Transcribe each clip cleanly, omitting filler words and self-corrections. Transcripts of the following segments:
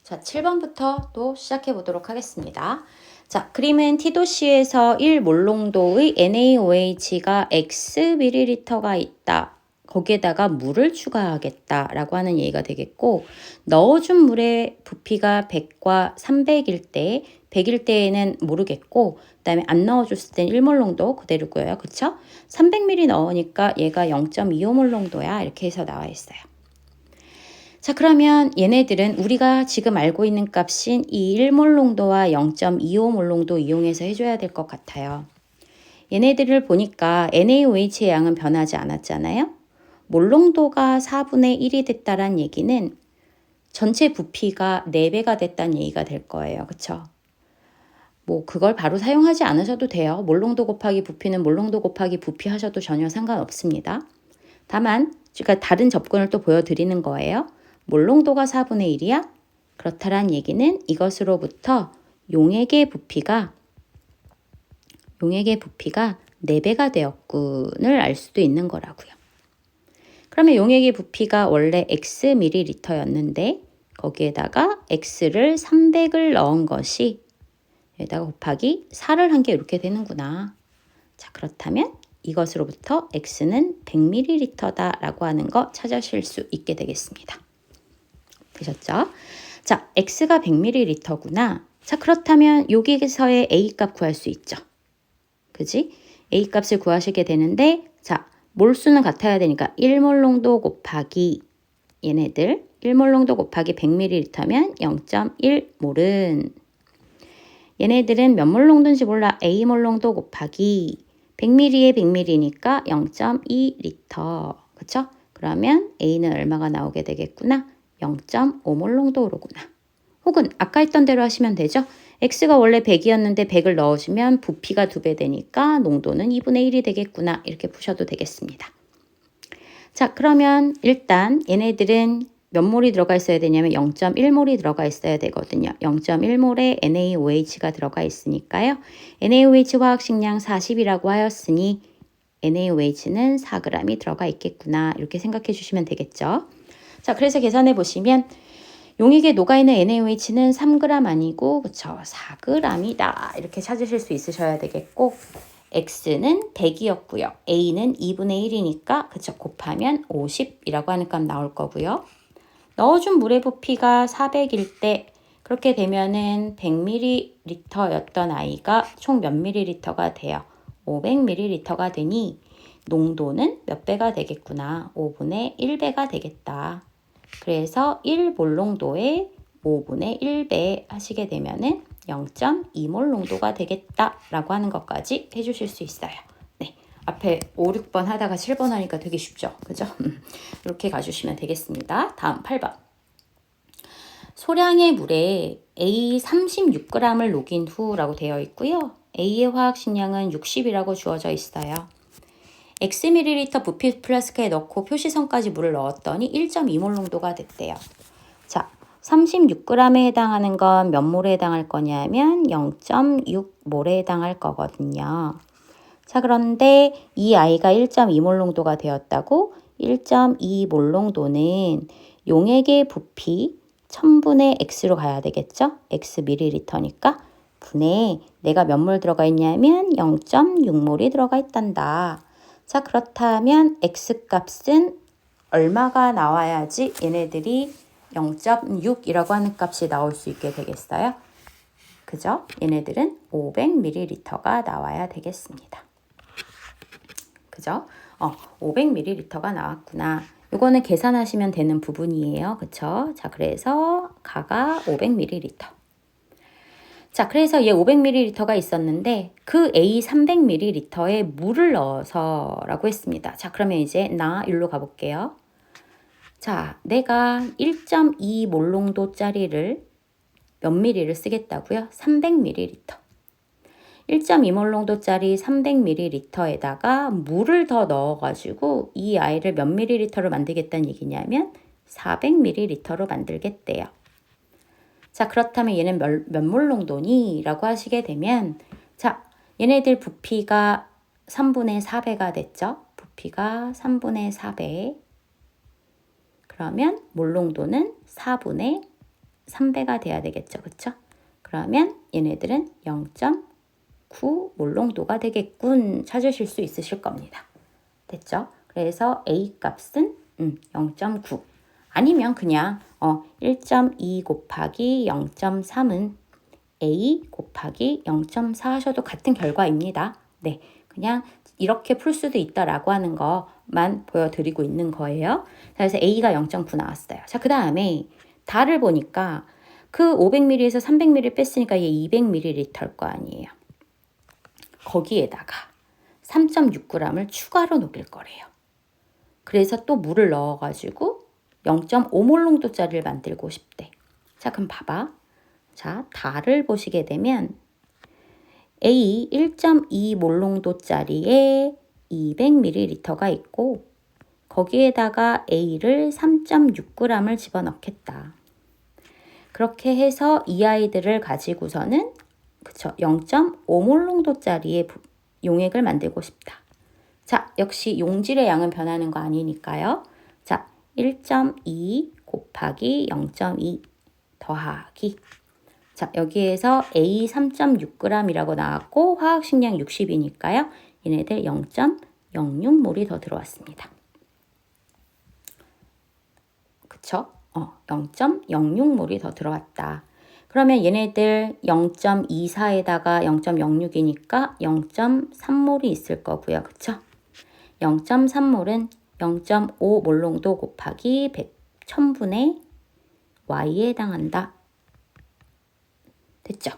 자, 7번부터 또 시작해 보도록 하겠습니다. 자, 그림은 T도시에서 1몰롱도의 NaOH가 X ml가 있다. 거기에다가 물을 추가하겠다라고 하는 얘기가 되겠고, 넣어준 물의 부피가 100과 300일 때, 100일 때에는 모르겠고, 그 다음에 안 넣어줬을 땐 1몰롱도 그대로고요. 그쵸? 300ml 넣으니까 얘가 0.25몰롱도야. 이렇게 해서 나와 있어요. 자, 그러면 얘네들은 우리가 지금 알고 있는 값인 이 1몰롱도와 0.25몰롱도 이용해서 해줘야 될 것 같아요. 얘네들을 보니까 NaOH의 양은 변하지 않았잖아요. 몰롱도가 4분의 1이 됐다란 얘기는 전체 부피가 4배가 됐다는 얘기가 될 거예요. 그쵸? 뭐 그걸 바로 사용하지 않으셔도 돼요. 몰롱도 곱하기 부피는 몰롱도 곱하기 부피 하셔도 전혀 상관없습니다. 다만 제가 다른 접근을 또 보여드리는 거예요. 몰롱도가 4분의 1이야? 그렇다란 얘기는 이것으로부터 용액의 부피가 4배가 되었군을 알 수도 있는 거라고요. 그러면 용액의 부피가 원래 Xml였는데 거기에다가 X를 300을 넣은 것이 여기다가 곱하기 4를 한 게 이렇게 되는구나. 자, 그렇다면 이것으로부터 X는 100ml다 라고 하는 거 찾으실 수 있게 되겠습니다. 되셨죠? 자, X가 100ml구나. 자, 그렇다면 여기에서의 A 값 구할 수 있죠. 그지? A 값을 구하시게 되는데, 자, 몰수는 같아야 되니까 1몰롱도 곱하기 얘네들 1몰롱도 곱하기 100ml면 0.1몰은 얘네들은 몇 몰롱도인지 몰라. A몰롱도 곱하기 100ml에 100ml니까 0.2L. 그쵸? 그러면 A는 얼마가 나오게 되겠구나? 0.5몰롱도로구나. 혹은 아까 했던 대로 하시면 되죠. X가 원래 100이었는데 100을 넣어주면 부피가 2배 되니까 농도는 2분의 1이 되겠구나. 이렇게 푸셔도 되겠습니다. 자, 그러면 일단 얘네들은 몇 몰이 들어가 있어야 되냐면 0.1몰이 들어가 있어야 되거든요. 0.1몰에 NaOH가 들어가 있으니까요. NaOH 화학식량 40이라고 하였으니 NaOH는 4g이 들어가 있겠구나. 이렇게 생각해 주시면 되겠죠. 자, 그래서 계산해 보시면 용액에 녹아있는 NaOH는 3g 아니고 그쵸? 4g이다. 이렇게 찾으실 수 있으셔야 되겠고 X는 100이었고요. A는 2분의 1이니까 그쵸? 곱하면 50이라고 하는 값 나올 거고요. 넣어준 물의 부피가 400일 때 그렇게 되면은 100ml였던 아이가 총 몇 ml가 돼요? 500ml가 되니 농도는 몇 배가 되겠구나? 5분의 1배가 되겠다. 그래서 1몰롱도에 5분의 1배 하시게 되면은 0.2몰 농도가 되겠다라고 하는 것까지 해주실 수 있어요. 네, 앞에 5, 6번 하다가 7번 하니까 되게 쉽죠? 그죠? 이렇게 가주시면 되겠습니다. 다음 8번. 소량의 물에 A 36g을 녹인 후라고 되어 있고요. A의 화학식량은 60이라고 주어져 있어요. Xml 부피 플라스크에 넣고 표시선까지 물을 넣었더니 1.2몰 농도가 됐대요. 자, 36g에 해당하는 건 몇 몰에 해당할 거냐면 0.6몰에 해당할 거거든요. 자, 그런데 이 아이가 1.2몰 농도가 되었다고 1.2몰 농도는 용액의 부피 1000분의 X로 가야 되겠죠? X ml니까 분에 내가 몇 몰 들어가 있냐면 0.6몰이 들어가 있단다. 자, 그렇다면 X값은 얼마가 나와야지 얘네들이 0.6이라고 하는 값이 나올 수 있게 되겠어요? 그죠? 얘네들은 500ml가 나와야 되겠습니다. 그죠? 500ml가 나왔구나. 이거는 계산하시면 되는 부분이에요. 그쵸? 자, 그래서 가가 500ml. 자, 그래서 얘 500ml가 있었는데 그 A 300ml에 물을 넣어서 라고 했습니다. 자, 그러면 이제 나 일로 가볼게요. 자, 내가 1.2몰 농도짜리를 몇 ml를 쓰겠다고요? 300ml. 1.2몰 농도짜리 300ml에다가 물을 더 넣어가지고 이 아이를 몇 ml로 만들겠다는 얘기냐면 400ml로 만들겠대요. 자, 그렇다면 얘는 몇 몰 농도니? 라고 하시게 되면 자, 얘네들 부피가 3분의 4배가 됐죠? 부피가 3분의 4배. 그러면 몰 농도는 4분의 3배가 돼야 되겠죠. 그쵸? 그러면 얘네들은 0.9 몰롱도가 되겠군 찾으실 수 있으실 겁니다. 됐죠? 그래서 A 값은 0.9 아니면 그냥 1.2 곱하기 0.3은 A 곱하기 0.4 하셔도 같은 결과입니다. 네, 그냥 이렇게 풀 수도 있다라고 하는 것만 보여드리고 있는 거예요. 그래서 A가 0.9 나왔어요. 자, 그 다음에 다를 보니까 그 500ml에서 300ml 뺐으니까 얘 200ml일 거 아니에요. 거기에다가 3.6g을 추가로 녹일 거래요. 그래서 또 물을 넣어가지고 0.5몰롱도짜리를 만들고 싶대. 자, 그럼 봐봐. 자, 달을 보시게 되면 A 1.2몰롱도짜리에 200ml가 있고 거기에다가 A를 3.6g을 집어넣겠다. 그렇게 해서 이 아이들을 가지고서는 그쵸 0.5몰롱도짜리의 용액을 만들고 싶다. 자, 역시 용질의 양은 변하는 거 아니니까요. 자, 1.2 곱하기 0.2 더하기 자, 여기에서 A 3.6g이라고 나왔고 화학식량 60이니까요. 얘네들 0.06몰이 더 들어왔습니다. 그쵸? 0.06몰이 더 들어왔다. 그러면 얘네들 0.24에다가 0.06이니까 0.3몰이 있을 거고요. 그쵸? 0.3몰은 0.5 몰롱도 곱하기 1000분의 Y에 해당한다. 됐죠?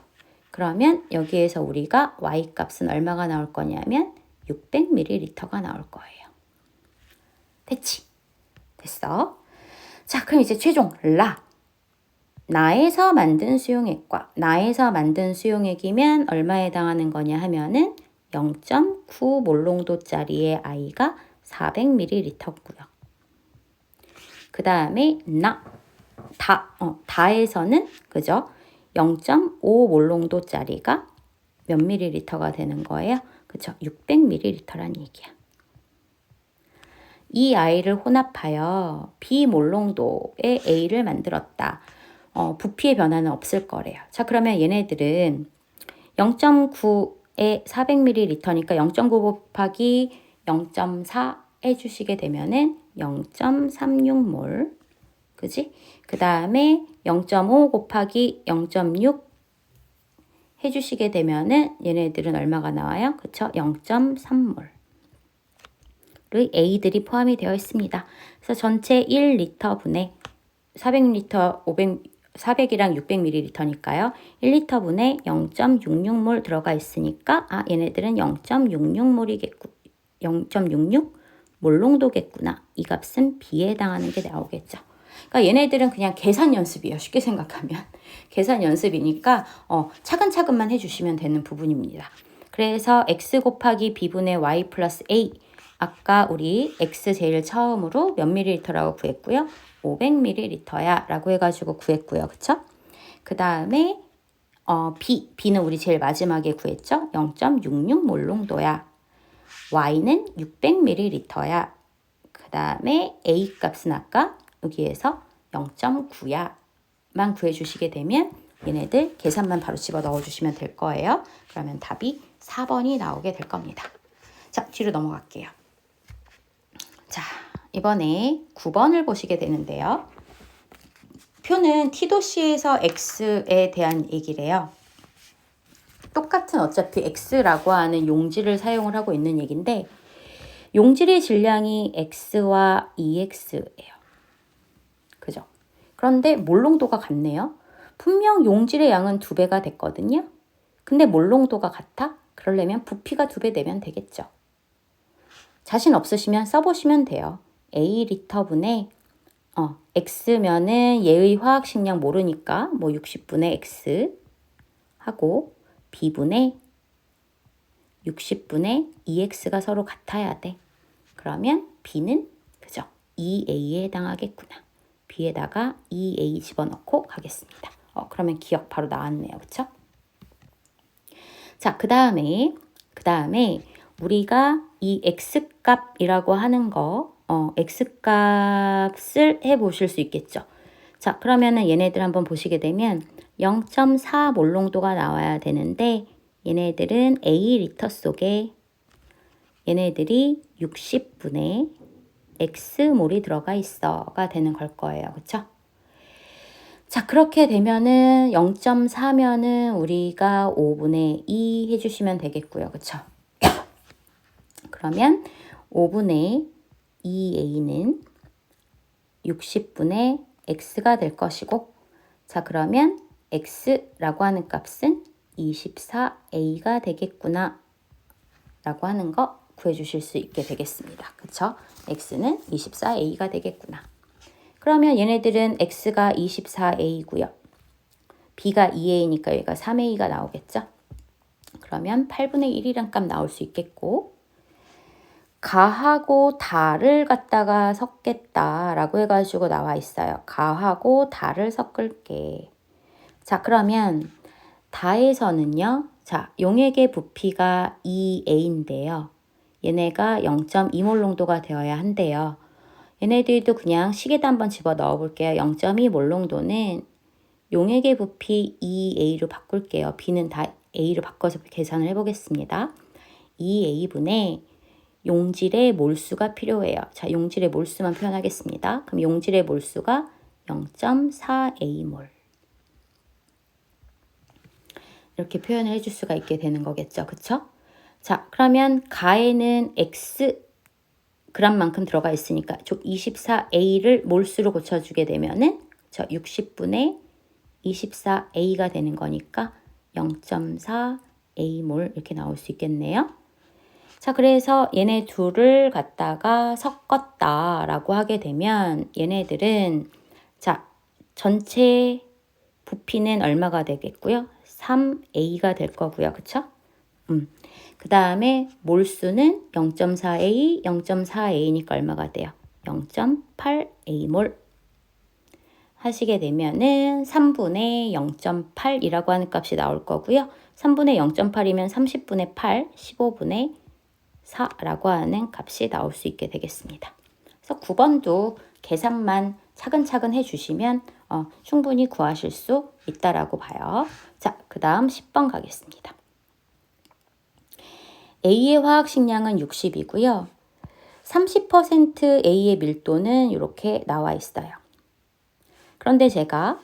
그러면 여기에서 우리가 Y 값은 얼마가 나올 거냐면 600ml가 나올 거예요. 됐지? 됐어? 자, 그럼 이제 최종 나에서 만든 수용액과 나에서 만든 수용액이면 얼마에 해당하는 거냐 하면은 0.9 몰롱도짜리의 I가 400ml고요. 그 다음에 다에서는 그죠? 0.5 몰롱도짜리가 몇 ml가 되는 거예요? 그쵸? 600ml란 얘기야. 이 I를 혼합하여 비몰롱도의 A를 만들었다. 부피의 변화는 없을 거래요. 자, 그러면 얘네들은 0.9에 400ml니까 0.9 곱하기 0.4 해주시게 되면은 0.36몰. 그지? 그 다음에 0.5 곱하기 0.6 해주시게 되면은 얘네들은 얼마가 나와요? 그쵸? 0.3몰. 의 A들이 포함이 되어 있습니다. 그래서 전체 1리터분에 400리터, 400이랑 600ml니까요. 1리터분에 0.66몰 들어가 있으니까 얘네들은 0.66몰이겠고 0.66 몰롱도겠구나. 이 값은 B에 해당하는 게 나오겠죠. 그러니까 얘네들은 그냥 계산 연습이에요. 쉽게 생각하면. 계산 연습이니까 차근차근만 해주시면 되는 부분입니다. 그래서 X 곱하기 B분의 Y 플러스 A 아까 우리 X 제일 처음으로 몇 ml라고 구했고요. 500ml야 라고 해가지고 구했고요. 그쵸? 그 다음에 B는 우리 제일 마지막에 구했죠. 0.66 몰롱도야. Y는 600ml야. 그 다음에 A 값은 아까 여기에서 0.9야 만 구해주시게 되면 얘네들 계산만 바로 집어 넣어주시면 될 거예요. 그러면 답이 4번이 나오게 될 겁니다. 자, 뒤로 넘어갈게요. 자, 이번에 9번을 보시게 되는데요. 표는 T도시에서 X에 대한 얘기래요. 똑같은 어차피 X라고 하는 용질을 사용을 하고 있는 얘기인데 용질의 질량이 X와 EX예요. 그죠? 그런데 몰롱도가 같네요. 분명 용질의 양은 2배가 됐거든요. 근데 몰롱도가 같아? 그러려면 부피가 2배 되면 되겠죠. 자신 없으시면 써보시면 돼요. A 리터분에 X면은 얘의 화학식량 모르니까 뭐 60분의 X 하고 B분의 60분의 EX가 서로 같아야 돼. 그러면 B는 그죠? EA에 해당하겠구나. B에다가 EA 집어넣고 가겠습니다. 그러면 기억 바로 나왔네요. 그쵸? 자, 그 다음에 우리가 이 X값이라고 하는 거 X값을 해보실 수 있겠죠. 자, 그러면은 얘네들 한번 보시게 되면 0.4 몰농도가 나와야 되는데 얘네들은 A 리터 속에 얘네들이 60분의 X몰이 들어가 있어가 되는 걸 거예요. 그쵸? 자, 그렇게 되면은 0.4면은 우리가 5분의 2 해주시면 되겠고요. 그쵸? 그러면 5분의 2A는 60분의 X가 될 것이고, 자, 그러면 X라고 하는 값은 24A가 되겠구나 라고 하는 거 구해주실 수 있게 되겠습니다. 그쵸? X는 24A가 되겠구나. 그러면 얘네들은 X가 24A고요. B가 2A니까 여기가 3A가 나오겠죠? 그러면 8분의 1이란 값 나올 수 있겠고, 가하고 다를 갖다가 섞겠다라고 해가지고 나와 있어요. 가하고 다를 섞을게. 자, 그러면 다에서는요. 자, 용액의 부피가 2A인데요. 얘네가 0.2몰 농도가 되어야 한대요. 얘네들도 그냥 식에다 한번 집어 넣어 볼게요. 0.2몰 농도는 용액의 부피 2A로 바꿀게요. B는 다 A로 바꿔서 계산을 해보겠습니다. 2A분의 용질의 몰수가 필요해요. 자, 용질의 몰수만 표현하겠습니다. 그럼 용질의 몰수가 0.4A몰. 이렇게 표현을 해줄 수가 있게 되는 거겠죠. 그쵸? 자, 그러면 가에는 X g만큼 들어가 있으니까 24A를 몰수로 고쳐주게 되면은 60분의 24A가 되는 거니까 0.4A몰 이렇게 나올 수 있겠네요. 자, 그래서 얘네 둘을 갖다가 섞었다라고 하게 되면 얘네들은 자, 전체 부피는 얼마가 되겠고요? 3A가 될 거고요. 그쵸? 그 다음에 몰수는 0.4A, 0.4A니까 얼마가 돼요? 0.8A몰 하시게 되면은 3분의 0.8이라고 하는 값이 나올 거고요. 3분의 0.8이면 30분의 8, 15분의 4라고 하는 값이 나올 수 있게 되겠습니다. 그래서 9번도 계산만 차근차근 해주시면 충분히 구하실 수 있다라고 봐요. 자, 그 다음 10번 가겠습니다. A의 화학식량은 60이고요. 30% A의 밀도는 이렇게 나와 있어요. 그런데 제가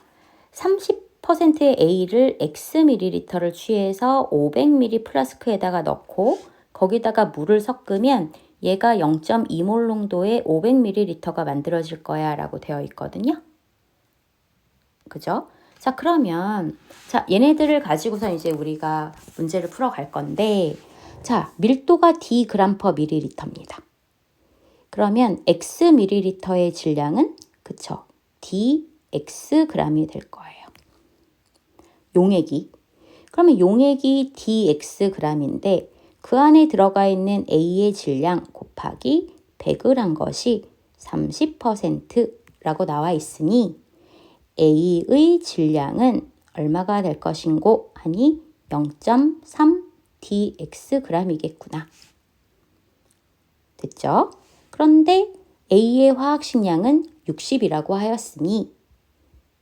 30%의 A를 Xml를 취해서 500ml 플라스크에다가 넣고 거기다가 물을 섞으면 얘가 0.2몰 농도의 500ml가 만들어질 거야 라고 되어 있거든요. 그죠? 자, 그러면 자, 얘네들을 가지고서 이제 우리가 문제를 풀어갈 건데 자, 밀도가 d g/ml입니다. 그러면 Xml의 질량은 그쵸? dxg이 될 거예요. 용액이. 그러면 용액이 dxg인데 그 안에 들어가 있는 A의 질량 곱하기 100을 한 것이 30%라고 나와 있으니 A의 질량은 얼마가 될 것인고 하니 0.3dxg이겠구나. 됐죠? 그런데 A의 화학식량은 60이라고 하였으니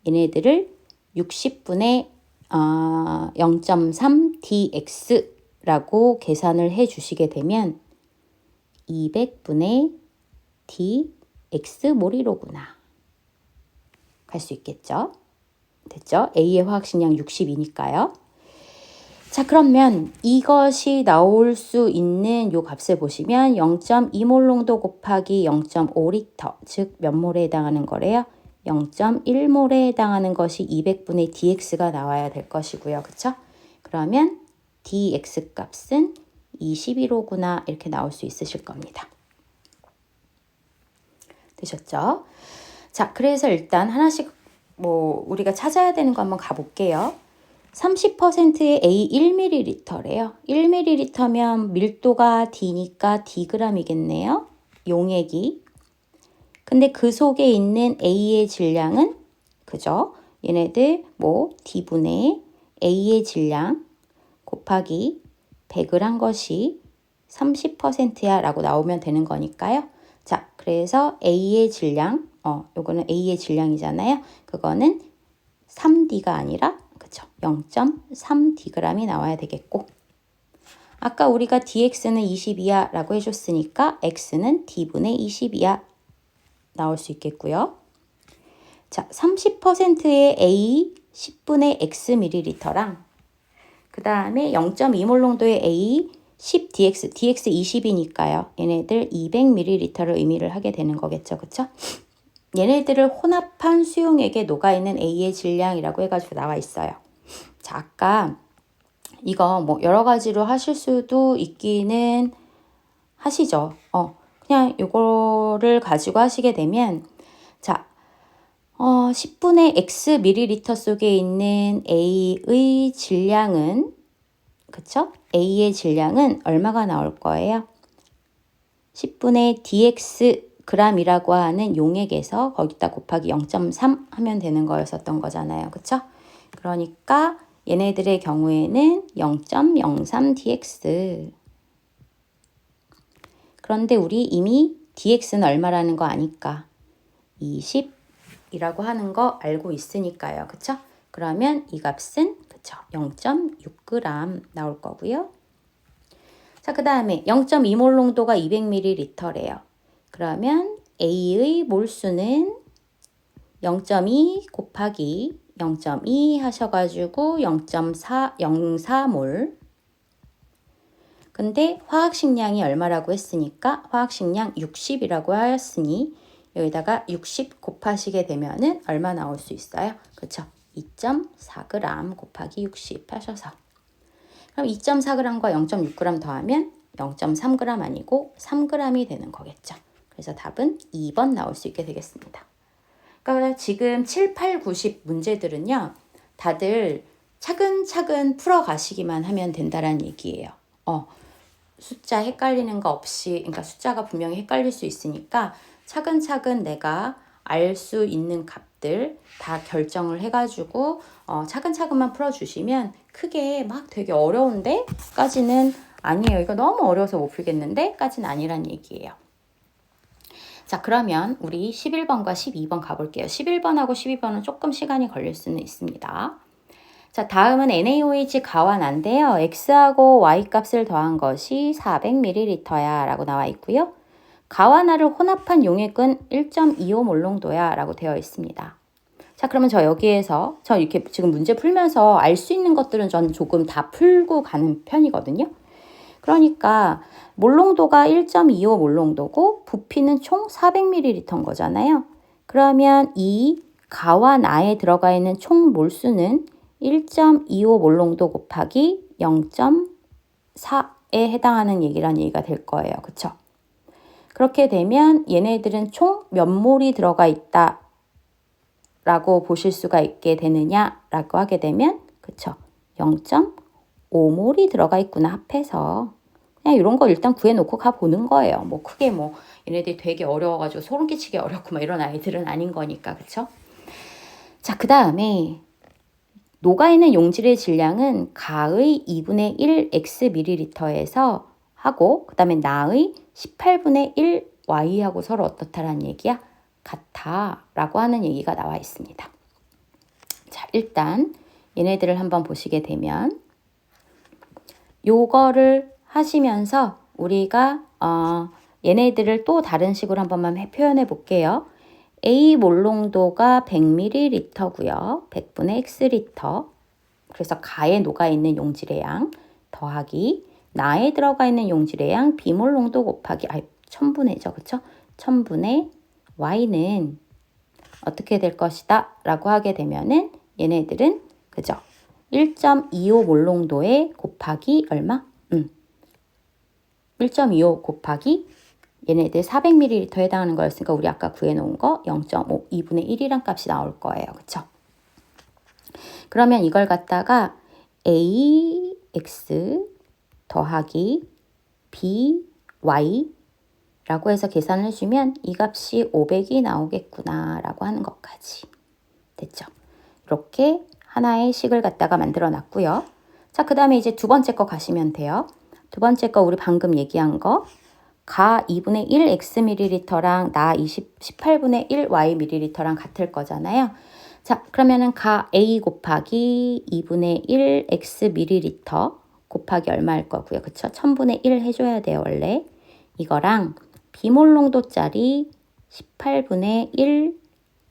얘네들을 60분의 0.3dx라고 계산을 해 주시게 되면 200분의 dx몰이로구나. 갈 수 있겠죠? 됐죠? A의 화학식량 60이니까요. 자, 그러면 이것이 나올 수 있는 요 값을 보시면 0.2몰 농도 곱하기 0.5리터, 즉 몇 몰에 해당하는 거래요? 0.1몰에 해당하는 것이 200분의 dx가 나와야 될 것이고요. 그쵸? 그러면 dx 값은 21호구나 이렇게 나올 수 있으실 겁니다. 되셨죠? 자, 그래서 일단 하나씩 우리가 찾아야 되는 거 한번 가볼게요. 30%의 A 1ml래요. 1ml면 밀도가 D니까 Dg이겠네요. 용액이. 근데 그 속에 있는 A의 질량은 그죠? 얘네들 D분의 A의 질량 곱하기 100을 한 것이 30%야 라고 나오면 되는 거니까요. 자, 그래서 A의 질량 요거는 A의 질량이잖아요. 그거는 3D가 아니라 그쵸? 0.3Dg이 나와야 되겠고, 아까 우리가 dx는 20이야 라고 해줬으니까 x는 d분의 20이야 나올 수 있겠고요. 자, 30%의 A 10분의 xml랑 그 다음에 0.2몰 농도의 A 10dx, dx 20이니까요. 얘네들 200ml를 의미를 하게 되는 거겠죠. 그쵸? 얘네들을 혼합한 수용액에 녹아있는 A의 질량이라고 해가지고 나와 있어요. 자, 아까 이거 뭐 여러 가지로 하실 수도 있기는 하시죠. 그냥 요거를 가지고 하시게 되면, 자, 10분의 x ml 속에 있는 A의 질량은, 그쵸? A의 질량은 얼마가 나올 거예요? 10분의 dx g이라고 하는 용액에서 거기다 곱하기 0.3 하면 되는 거였었던 거잖아요. 그쵸? 그러니까 얘네들의 경우에는 0.03dx. 그런데 우리 이미 dx는 얼마라는 거 아니까 20이라고 하는 거 알고 있으니까요. 그쵸? 그러면 이 값은 그쵸? 0.6g 나올 거고요. 자, 그 다음에 0.2몰 농도가 200ml래요. 그러면 A의 몰수는 0.2 곱하기 0.2 하셔가지고 0.404몰. 근데 화학식량이 얼마라고 했으니까 화학식량 60이라고 하였으니 여기다가 60 곱하시게 되면은 얼마 나올 수 있어요? 그쵸? 2.4g 곱하기 60 하셔서. 그럼 2.4g과 0.6g 더하면 0.3g 아니고 3g이 되는 거겠죠. 그래서 답은 2번 나올 수 있게 되겠습니다. 그러니까 지금 7, 8, 90 문제들은요. 다들 차근차근 풀어가시기만 하면 된다라는 얘기예요. 숫자 헷갈리는 거 없이, 그러니까 숫자가 분명히 헷갈릴 수 있으니까 차근차근 내가 알 수 있는 값들 다 결정을 해가지고 차근차근만 풀어주시면 크게 막 되게 어려운데 까지는 아니에요. 이거 너무 어려워서 못 풀겠는데 까지는 아니란 얘기예요. 자, 그러면 우리 11번과 12번 가볼게요. 11번하고 12번은 조금 시간이 걸릴 수는 있습니다. 자, 다음은 NaOH 가완한데요. X하고 Y 값을 더한 것이 400ml야 라고 나와 있고요. 가완화를 혼합한 용액은 1.25몰 농도야 라고 되어 있습니다. 자, 그러면 저 여기에서 저 이렇게 지금 문제 풀면서 알 수 있는 것들은 전 조금 다 풀고 가는 편이거든요. 그러니까 몰농도가 1.25 몰농도고 부피는 총 400ml인 거잖아요. 그러면 이 가완화에 들어가 있는 총 몰수는 1.25 몰농도 곱하기 0.4에 해당하는 얘기란 얘기가 될 거예요. 그쵸? 그렇게 되면 얘네들은 총 몇 몰이 들어가 있다 라고 보실 수가 있게 되느냐라고 하게 되면, 그쵸? 0.5몰이 들어가 있구나 합해서. 그냥 이런 거 일단 구해놓고 가보는 거예요. 뭐 크게 뭐 얘네들이 되게 어려워가지고 소름 끼치게 어렵고 막 이런 아이들은 아닌 거니까. 그쵸? 자, 그 다음에 녹아있는 용질의 질량은 가의 2분의 1 xml에서 하고 그 다음에 나의 18분의 1 y하고 서로 어떻다라는 얘기야? 같아 라고 하는 얘기가 나와 있습니다. 자, 일단 얘네들을 한번 보시게 되면 요거를 하시면서 우리가 얘네들을 또 다른 식으로 한 번만 표현해 볼게요. A 몰농도가 100ml고요. 100분의 x리터. 그래서 가에 녹아있는 용질의 양 더하기 나에 들어가 있는 용질의 양 비몰농도 곱하기 1000분의죠. 그쵸? 1000분의 y는 어떻게 될 것이다 라고 하게 되면은 얘네들은 그죠? 1.25 몰농도에 곱하기 얼마? 1.25 곱하기 얘네들 400ml에 해당하는 거였으니까 우리 아까 구해놓은 거 0.5, 2분의 1이란 값이 나올 거예요. 그쵸? 그러면 이걸 갖다가 AX 더하기 BY 라고 해서 계산을 해주면 이 값이 500이 나오겠구나 라고 하는 것까지. 됐죠? 이렇게 하나의 식을 갖다가 만들어 놨고요. 자, 그 다음에 이제 두 번째 거 가시면 돼요. 두 번째 거 우리 방금 얘기한 거 가 2분의 1 xml랑 나 18분의 1 yml랑 같을 거잖아요. 자, 그러면은 가 A 곱하기 2분의 1 xml 곱하기 얼마일 거고요. 그쵸? 1000분의 1 해줘야 돼요, 원래. 이거랑 비몰농도짜리 18분의 1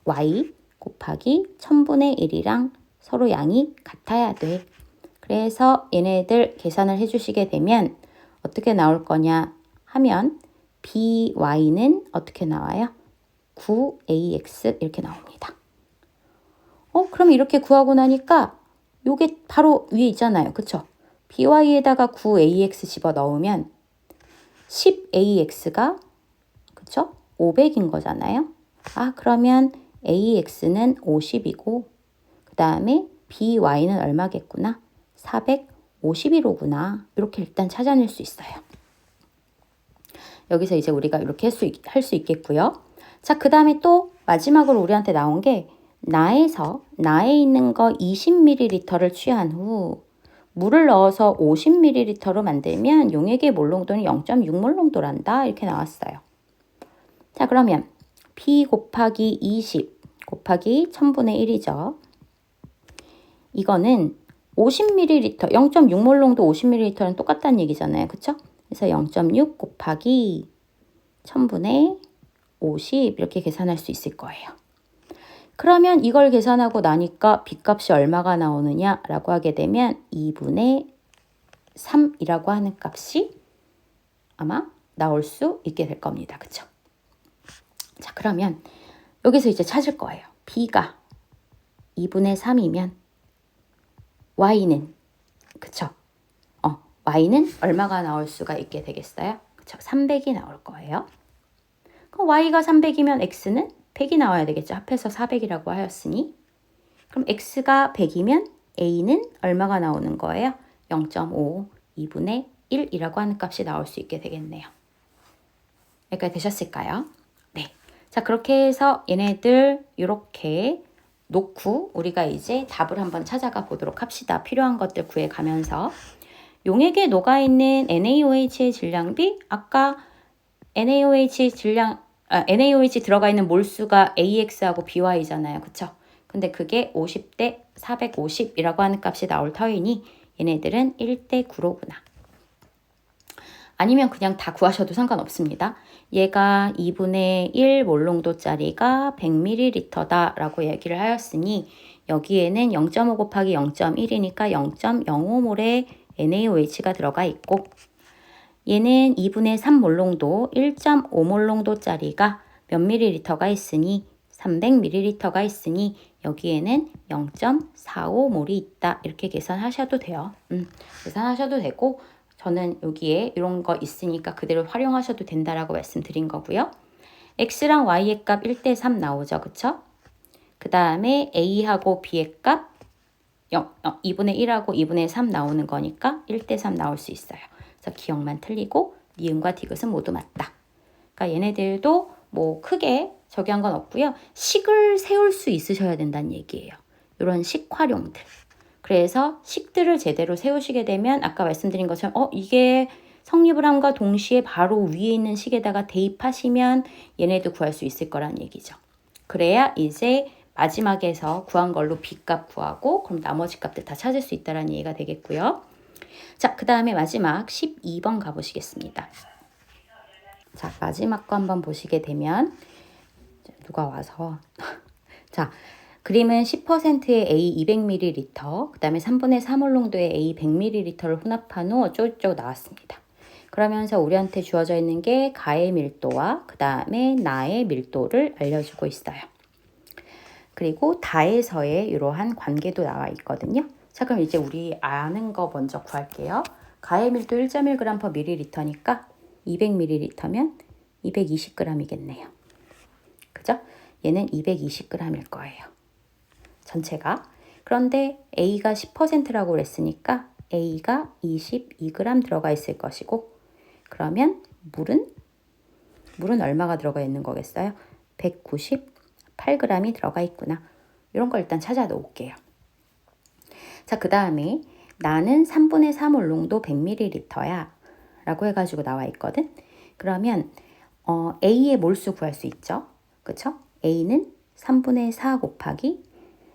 y 곱하기 1000분의 1이랑 서로 양이 같아야 돼. 그래서 얘네들 계산을 해주시게 되면 어떻게 나올 거냐 하면 by는 어떻게 나와요? 9ax 이렇게 나옵니다. 그럼 이렇게 구하고 나니까 요게 바로 위에 있잖아요. 그쵸? by에다가 9ax 집어넣으면 10ax가 그쵸? 500인 거잖아요. 그러면 ax는 50이고 그 다음에 by는 얼마겠구나? 451호구나. 이렇게 일단 찾아낼 수 있어요. 여기서 이제 우리가 이렇게 할 수 있겠고요. 자, 그 다음에 또 마지막으로 우리한테 나온 게 나에 있는 거 20ml를 취한 후 물을 넣어서 50ml로 만들면 용액의 몰농도는 0.6몰농도란다. 이렇게 나왔어요. 자, 그러면 P 곱하기 20 곱하기 1000분의 1이죠. 이거는 50ml, 0.6몰농도 50ml는 똑같다는 얘기잖아요. 그쵸? 그래서 0.6 곱하기 1000분의 50 이렇게 계산할 수 있을 거예요. 그러면 이걸 계산하고 나니까 B값이 얼마가 나오느냐라고 하게 되면 2분의 3이라고 하는 값이 아마 나올 수 있게 될 겁니다. 그쵸? 자, 그러면 여기서 이제 찾을 거예요. B가 2분의 3이면 Y는 그쵸? Y는 얼마가 나올 수가 있게 되겠어요? 그쵸? 300이 나올 거예요. 그럼 Y가 300이면 X는 100이 나와야 되겠죠. 합해서 400이라고 하였으니. 그럼 X가 100이면 A는 얼마가 나오는 거예요? 0.5, 2분의 1이라고 하는 값이 나올 수 있게 되겠네요. 여기까지 되셨을까요? 네. 자, 그렇게 해서 얘네들 이렇게 놓고 우리가 이제 답을 한번 찾아가 보도록 합시다. 필요한 것들 구해가면서. 용액에 녹아있는 NaOH의 질량비, 아까 NaOH 들어가 있는 몰수가 AX하고 BY잖아요. 그쵸? 근데 그게 50대 450이라고 하는 값이 나올 터이니 얘네들은 1대 9로구나. 아니면 그냥 다 구하셔도 상관없습니다. 얘가 2분의 1 몰농도짜리가 100ml다 라고 얘기를 하였으니 여기에는 0.5 곱하기 0.1이니까 0.05몰의 NaOH가 들어가 있고 얘는 2분의 3 몰농도 1.5 몰농도짜리가 몇 ml가 있으니 300ml가 있으니 여기에는 0.45몰이 있다. 이렇게 계산하셔도 돼요. 계산하셔도 되고 저는 여기에 이런 거 있으니까 그대로 활용하셔도 된다라고 말씀드린 거고요. X랑 Y의 값 1대 3 나오죠. 그쵸? 그 다음에 A하고 B의 값 2분의 1하고 2분의 3 나오는 거니까 1대 3 나올 수 있어요. 그래서 기억만 틀리고 니은과 디귿은 모두 맞다. 그러니까 얘네들도 뭐 크게 저기한 건 없고요. 식을 세울 수 있으셔야 된다는 얘기예요. 이런 식 활용들. 그래서 식들을 제대로 세우시게 되면 아까 말씀드린 것처럼 이게 성립을 함과 동시에 바로 위에 있는 식에다가 대입하시면 얘네도 구할 수 있을 거란 얘기죠. 그래야 이제 마지막에서 구한 걸로 B값 구하고 그럼 나머지 값들 다 찾을 수 있다는 얘기가 되겠고요. 자, 그 다음에 마지막 12번 가보시겠습니다. 자, 마지막 거 한번 보시게 되면 누가 와서 자, 그림은 10%의 A 200ml, 그 다음에 3분의 3홀 농도의 A 100ml를 혼합한 후 어쩌고저쩌고 나왔습니다. 그러면서 우리한테 주어져 있는 게 가의 밀도와 그 다음에 나의 밀도를 알려주고 있어요. 그리고 다에서의 이러한 관계도 나와 있거든요. 자, 그럼 이제 우리 아는 거 먼저 구할게요. 가의 밀도 1.1g/ml니까 200ml면 220g이겠네요. 그죠? 얘는 220g일 거예요. 전체가. 그런데 A가 10%라고 그랬으니까 A가 22g 들어가 있을 것이고 그러면 물은 얼마가 들어가 있는 거겠어요? 198g이 들어가 있구나. 이런 걸 일단 찾아 놓을게요. 자, 그 다음에 나는 3분의 3홀 농도 100ml야 라고 해가지고 나와 있거든. 그러면 A의 몰수 구할 수 있죠. 그쵸? A는 3분의 4 곱하기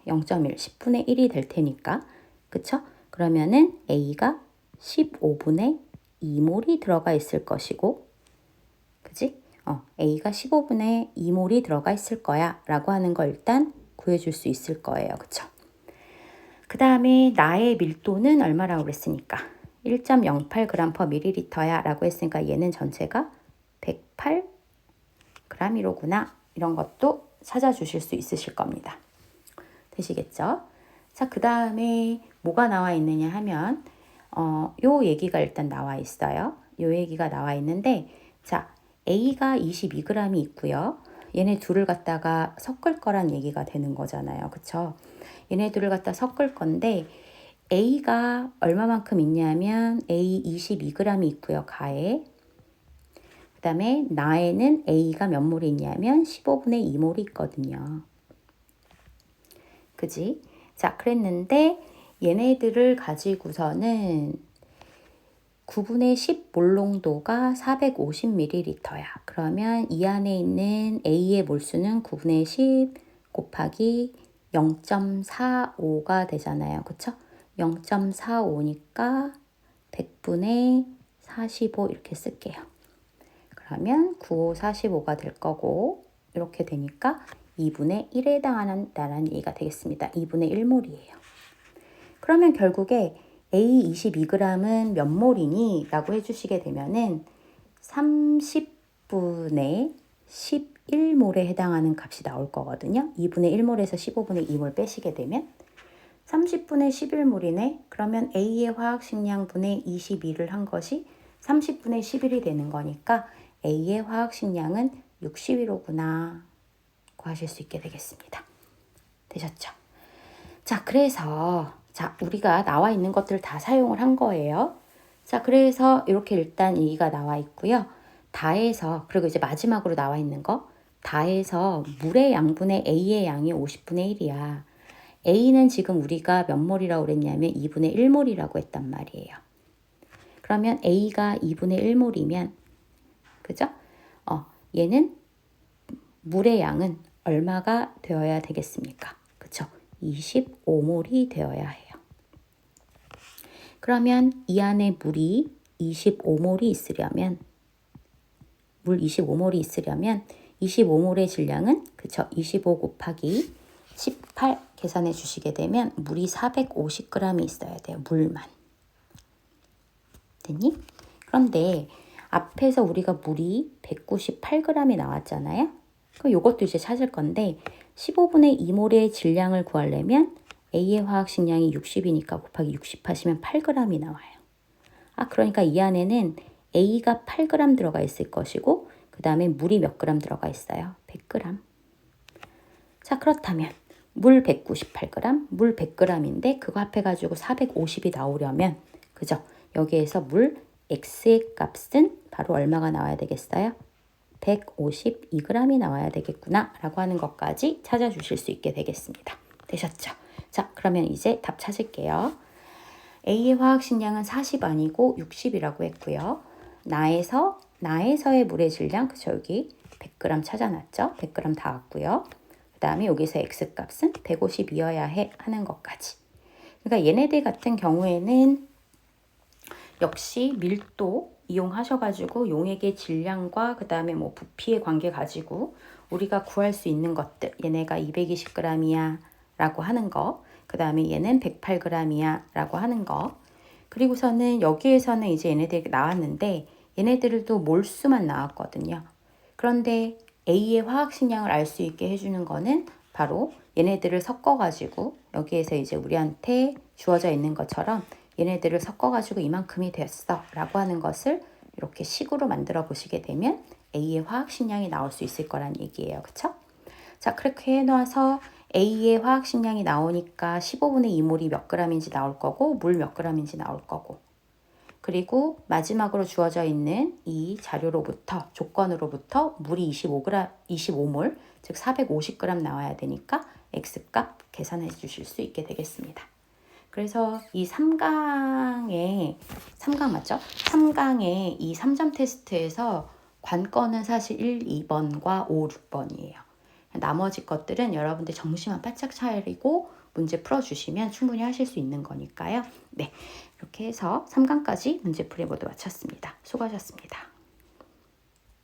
0.1, 10분의 1이 될 테니까. 그쵸? 그러면은 A가 15분의 2몰이 들어가 있을 것이고, 그지? A가 15분의 2몰이 들어가 있을 거야 라고 하는 걸 일단 구해줄 수 있을 거예요. 그쵸? 그 다음에 나의 밀도는 얼마라고 그랬으니까 1.08g/ml야 라고 했으니까 얘는 전체가 108g이로구나. 이런 것도 찾아주실 수 있으실 겁니다. 되시겠죠? 자, 그 다음에 뭐가 나와 있느냐 하면 요 얘기가 일단 나와 있어요. 요 얘기가 나와 있는데, 자, A가 22g이 있고요. 얘네 둘을 갖다가 섞을 거란 얘기가 되는 거잖아요. 그쵸? 얘네 둘을 갖다 섞을 건데 A가 얼마만큼 있냐면 A 22g이 있고요. 가에. 그 다음에 나에는 A가 몇 몰이 있냐면 15분의 2몰이 있거든요. 그지? 자, 그랬는데 얘네들을 가지고서는 9분의 10 몰농도가 450ml야. 그러면 이 안에 있는 A의 몰수는 9분의 10 곱하기 0.45가 되잖아요. 그쵸? 0.45니까 100분의 45 이렇게 쓸게요. 그러면 9545가 될 거고, 이렇게 되니까 2분의 1에 해당한다는 얘기가 되겠습니다. 2분의 1몰이에요. 그러면 결국에 A 22g은 몇 몰이니? 라고 해주시게 되면은 30분의 11몰에 해당하는 값이 나올 거거든요. 2분의 1몰에서 15분의 2몰 빼시게 되면 30분의 11몰이네. 그러면 A의 화학식량분의 22를 한 것이 30분의 11이 되는 거니까 A의 화학식량은 61호구나 구하실 수 있게 되겠습니다. 되셨죠? 자, 그래서 우리가 나와 있는 것들 다 사용을 한 거예요. 자, 그래서 이렇게 일단 얘기가 나와 있고요. 다해서, 그리고 이제 마지막으로 나와 있는 거, 다해서 물의 양분의 A의 양이 50분의 1이야. A는 지금 우리가 몇 몰이라고 그랬냐면 2분의 1몰이라고 했단 말이에요. 그러면 A가 2분의 1몰이면, 그죠? 얘는 물의 양은 얼마가 되어야 되겠습니까? 그쵸? 25몰이 되어야 해요. 그러면 이 안에 물이 25몰이 있으려면, 물 25몰이 있으려면 25몰의 질량은, 그쵸? 25 곱하기 18 계산해 주시게 되면 물이 450g이 있어야 돼요. 물만. 됐니? 그런데 앞에서 우리가 물이 198g이 나왔잖아요. 그럼 요것도 이제 찾을 건데 15분의 2몰의 질량을 구하려면 A의 화학식량이 60이니까 곱하기 60 하시면 8g이 나와요. 그러니까 이 안에는 A가 8g 들어가 있을 것이고 그 다음에 물이 몇 g 들어가 있어요? 100g. 자, 그렇다면 물 198g, 물 100g인데 그거 합해가지고 450이 나오려면, 그죠? 여기에서 물 X의 값은 바로 얼마가 나와야 되겠어요? 152g이 나와야 되겠구나 라고 하는 것까지 찾아주실 수 있게 되겠습니다. 되셨죠? 자, 그러면 이제 답 찾을게요. A의 화학식량은 40 아니고 60이라고 했고요. 나에서의 물의 질량, 그쵸? 여기 100g 찾아놨죠? 100g 다 왔고요. 그 다음에 여기서 X값은 150이어야 해 하는 것까지. 그러니까 얘네들 같은 경우에는 역시 밀도 이용하셔가지고 용액의 질량과 그 다음에 뭐 부피의 관계 가지고 우리가 구할 수 있는 것들, 얘네가 220g이야 라고 하는 거, 그 다음에 얘는 108g이야 라고 하는 거, 그리고서는 여기에서는 이제 얘네들이 나왔는데 얘네들도 몰수만 나왔거든요. 그런데 A의 화학식량을 알 수 있게 해주는 거는 바로 얘네들을 섞어가지고 여기에서 이제 우리한테 주어져 있는 것처럼 얘네들을 섞어가지고 이만큼이 됐어 라고 하는 것을 이렇게 식으로 만들어 보시게 되면 A의 화학식량이 나올 수 있을 거란 얘기예요. 그쵸? 자, 그렇게 해놔서 A의 화학식량이 나오니까 15분의 2몰이 몇 g인지 나올 거고 물 몇 g인지 나올 거고, 그리고 마지막으로 주어져 있는 이 자료로부터, 조건으로부터 물이 25몰, 즉 450g 나와야 되니까 X값 계산해 주실 수 있게 되겠습니다. 그래서 이 3강의 이 3점 테스트에서 관건은 사실 1, 2번과 5, 6번이에요. 나머지 것들은 여러분들 정신만 바짝 차리고 문제 풀어주시면 충분히 하실 수 있는 거니까요. 네, 이렇게 해서 3강까지 문제풀이 모두 마쳤습니다. 수고하셨습니다.